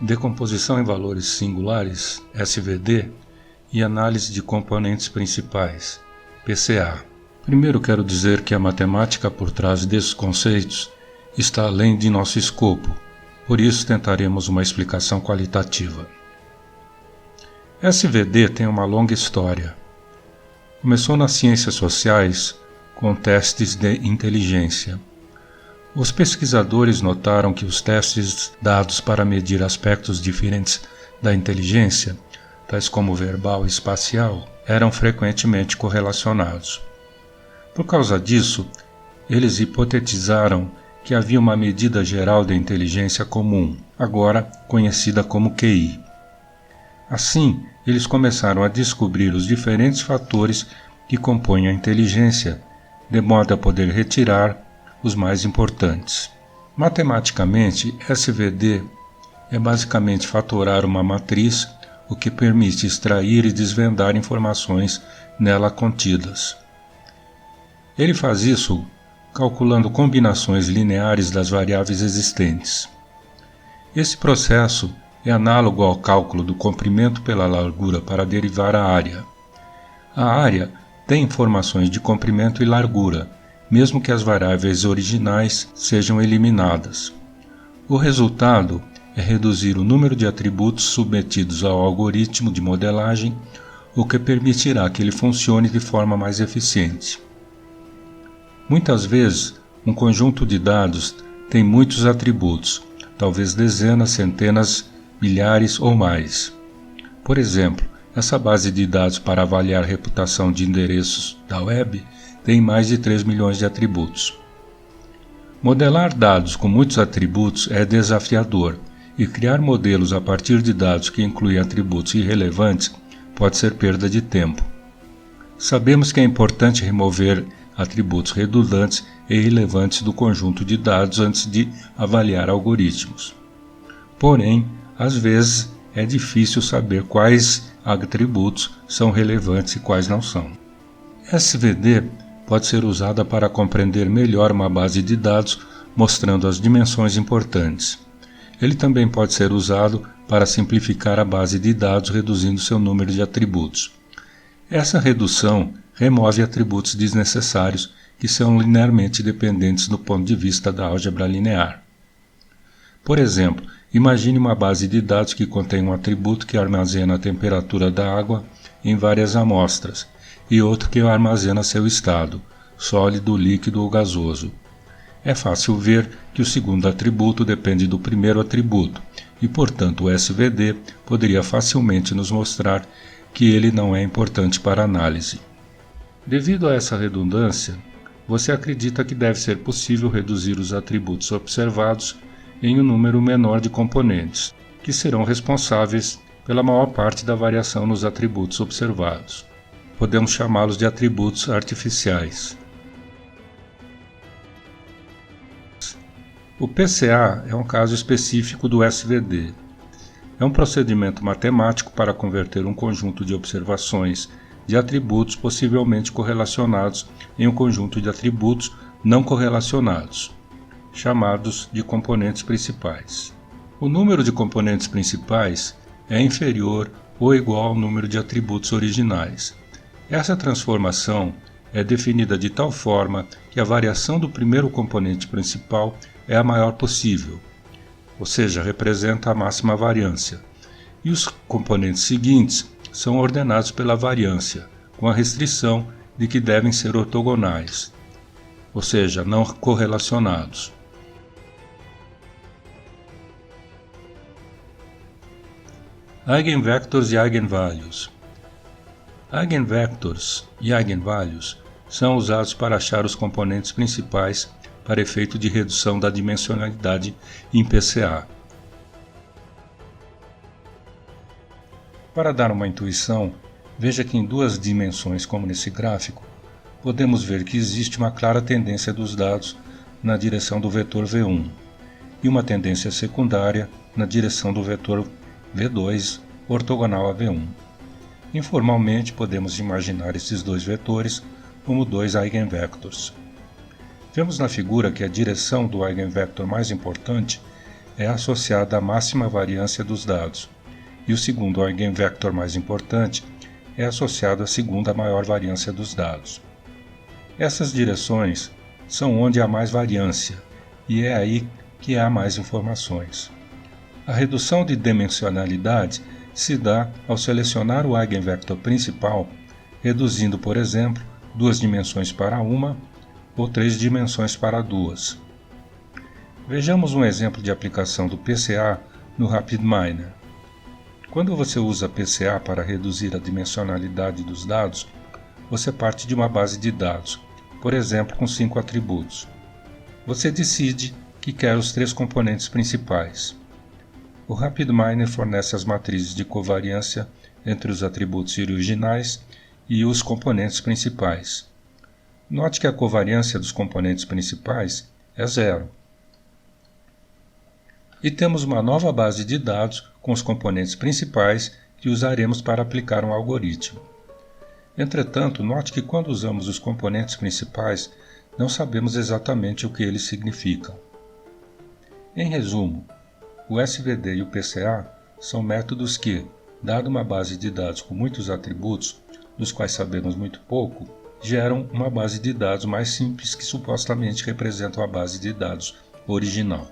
decomposição em valores singulares, SVD, e análise de componentes principais, PCA. Primeiro quero dizer que a matemática por trás desses conceitos está além de nosso escopo, por isso tentaremos uma explicação qualitativa. SVD tem uma longa história. Começou nas ciências sociais com testes de inteligência. Os pesquisadores notaram que os testes dados para medir aspectos diferentes da inteligência, tais como verbal e espacial, eram frequentemente correlacionados. Por causa disso, eles hipotetizaram que havia uma medida geral de inteligência comum, agora conhecida como QI. Assim, eles começaram a descobrir os diferentes fatores que compõem a inteligência, de modo a poder retirar os mais importantes. Matematicamente, SVD é basicamente fatorar uma matriz, o que permite extrair e desvendar informações nela contidas. Ele faz isso calculando combinações lineares das variáveis existentes. Esse processo é análogo ao cálculo do comprimento pela largura para derivar a área. A área tem informações de comprimento e largura, mesmo que as variáveis originais sejam eliminadas. O resultado é reduzir o número de atributos submetidos ao algoritmo de modelagem, o que permitirá que ele funcione de forma mais eficiente. Muitas vezes, um conjunto de dados tem muitos atributos, talvez dezenas, centenas, milhares ou mais. Por exemplo, essa base de dados para avaliar a reputação de endereços da web tem mais de 3 milhões de atributos. Modelar dados com muitos atributos é desafiador, e criar modelos a partir de dados que incluem atributos irrelevantes pode ser perda de tempo. Sabemos que é importante remover atributos redundantes e irrelevantes do conjunto de dados antes de avaliar algoritmos. Porém, às vezes é difícil saber quais atributos são relevantes e quais não são. SVD pode ser usada para compreender melhor uma base de dados, mostrando as dimensões importantes. Ele também pode ser usado para simplificar a base de dados, reduzindo seu número de atributos. Essa redução remove atributos desnecessários que são linearmente dependentes do ponto de vista da álgebra linear. Por exemplo, imagine uma base de dados que contém um atributo que armazena a temperatura da água em várias amostras e outro que armazena seu estado, sólido, líquido ou gasoso. É fácil ver que o segundo atributo depende do primeiro atributo e, portanto, o SVD poderia facilmente nos mostrar que ele não é importante para a análise. Devido a essa redundância, você acredita que deve ser possível reduzir os atributos observados em um número menor de componentes, que serão responsáveis pela maior parte da variação nos atributos observados. Podemos chamá-los de atributos artificiais. O PCA é um caso específico do SVD. É um procedimento matemático para converter um conjunto de observações de atributos possivelmente correlacionados em um conjunto de atributos não correlacionados, chamados de componentes principais. O número de componentes principais é inferior ou igual ao número de atributos originais. Essa transformação é definida de tal forma que a variação do primeiro componente principal é a maior possível, ou seja, representa a máxima variância, e os componentes seguintes são ordenados pela variância, com a restrição de que devem ser ortogonais, ou seja, não correlacionados. Eigenvectors e eigenvalues. Eigenvectors e eigenvalues são usados para achar os componentes principais para efeito de redução da dimensionalidade em PCA. Para dar uma intuição, veja que em duas dimensões, como nesse gráfico, podemos ver que existe uma clara tendência dos dados na direção do vetor V1 e uma tendência secundária na direção do vetor V2 ortogonal a V1. Informalmente, podemos imaginar esses dois vetores como dois eigenvectors. Vemos na figura que a direção do eigenvector mais importante é associada à máxima variância dos dados, e o segundo eigenvector mais importante é associado à segunda maior variância dos dados. Essas direções são onde há mais variância, e é aí que há mais informações. A redução de dimensionalidade se dá ao selecionar o eigenvector principal, reduzindo, por exemplo, 2 dimensões para 1 ou 3 dimensões para 2. Vejamos um exemplo de aplicação do PCA no RapidMiner. Quando você usa PCA para reduzir a dimensionalidade dos dados, você parte de uma base de dados, por exemplo, com 5 atributos. Você decide que quer os 3 componentes principais. O RapidMiner fornece as matrizes de covariância entre os atributos originais e os componentes principais. Note que a covariância dos componentes principais é 0. E temos uma nova base de dados com os componentes principais que usaremos para aplicar um algoritmo. Entretanto, note que quando usamos os componentes principais, não sabemos exatamente o que eles significam. Em resumo, o SVD e o PCA são métodos que, dado uma base de dados com muitos atributos, dos quais sabemos muito pouco, geram uma base de dados mais simples que supostamente representam a base de dados original.